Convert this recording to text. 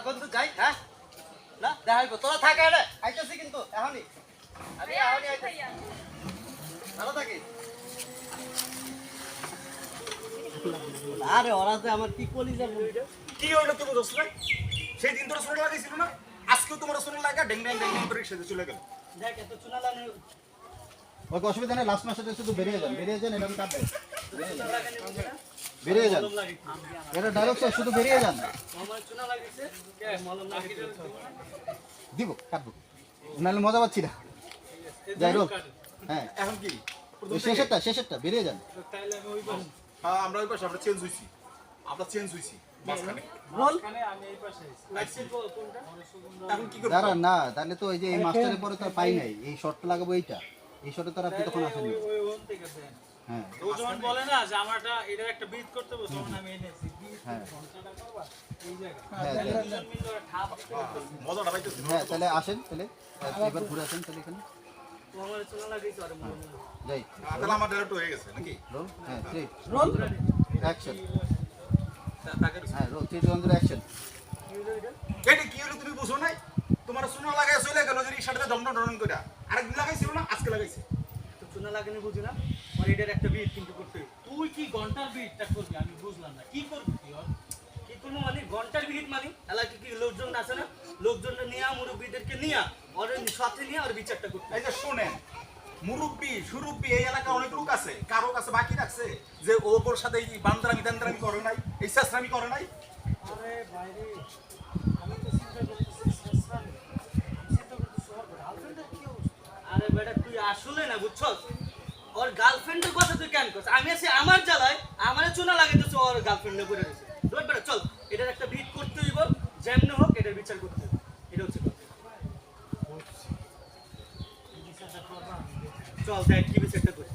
বন্ধু যাই হ্যাঁ না দেখাইবো তোরা থাকা রে আইতেছি কিন্তু এখনই আরে এখনই আইতেছি ভালো থাকিস আরে ওরা যে আমার কি কলিজা বলছে কি হইলো তুমি দোস্ত সেই দিন তোরা সোনা লাগাইছিল না আজকেও তোমার সোনা লাগা ডেং ডেং ডেং করে সেজে চলে গেল দেখ এত চুনা লাগানো ওকে অসুবিধা নেই লাস্ট মাসে শুধু বেরিয়ে যান এরকম কাটবে বেরিয়ে যান এটা ডাইরেক্ট শুধু বেরিয়ে যান আমার চুনা লাগিছে মলম লাগিছে দিব কাটবো নাহলে মজা পাচ্ছি না যাই হোক হ্যাঁ এখন কি শেষেরটা বেরিয়ে যান তাইলে আমি ওই পাশে হ্যাঁ আমরা ওই পাশে আমরা চেঞ্জ হইছি মাঝখানে বল আমি এই পাশে লাগছে কোনটা এখন কি করব দাঁড়ান না তাহলে তো এই যে এই মাস্টারের পরে তো আর পাই নাই এই শর্টটা লাগাবো এইটা এই শর্টে তো আর আপনি তখন আসেননি ওই ওন থেকে দেন হ্যাঁ ও যখন বলে না যে আমারটা এটা একটা বিট করতে বসে তখন আমি এনেছি হ্যাঁ ঘন্টাটা করবা এই জায়গা হ্যাঁ দুজন মিলে ওরা ঠাপ মজাটা পাইতেছি হ্যাঁ তাহলে আসেন তাহলে এবার ঘুরে আসেন তাহলে এখানে আমার চুনা লাগিছে আরে মলম যাই তাহলে আমার ডাইরেক্ট হয়ে গেছে নাকি রোল হ্যাঁ 3 রোল অ্যাকশন তাকে হ্যাঁ রোল 3 2 1 অ্যাকশন এটা কি হলো তুমি বুঝো নাই তোমার সোনা লাগাই চলে গেল যে রিকশাটাতে দম কইরা আরেকদিন লাগাইছিল না আজকে লাগাইছে তো চুনা লাগানি বুঝি না আর এটার একটা বিট কিন্তু করতে তুই কি ঘন্টার বিটটা করবি আমি বুঝলাম না কি করবি তুই ওর? কি করবো মানে ঘন্টার বিট মানে এলাকা কি লোকজন আছে না লোকজনটা নিয়ে মুরব্বীদেরকে নিয়ে ওর সাথে নিয়ে আর বিচারটা করতে এই যে শুনেন মুরব্বি সুরব্বি এই এলাকা অনেক লোক আছে কারো কাছে বাকি রাখছে যে ওর সাথে এই বান্দারামি করে নাই এই চেষ্টামি করে নাই আরে বাইরে আমি তো চিন্তা করতেছি শেষরানি চিন্তা করতেছি ওর গার্লফ্রেন্ডের কি অবস্থা আরে বেটা তুই আসলে না বুঝছস ওর গার্লফ্রেন্ডের কথা তুই কেন করছিস আমি আছি আমার জ্বালায় আমার চুনা লাগাইতেছ ওর গার্লফ্রেন্ডে করে দিয়েছে ধর বেটা চল এটার একটা বিট করতে হইব যেমন হোক এটার বিচার করতে হবে এটা হচ্ছে কথা এই বিচারটা করবা আমি দেখি। চল দেখ কি বিচারটা করি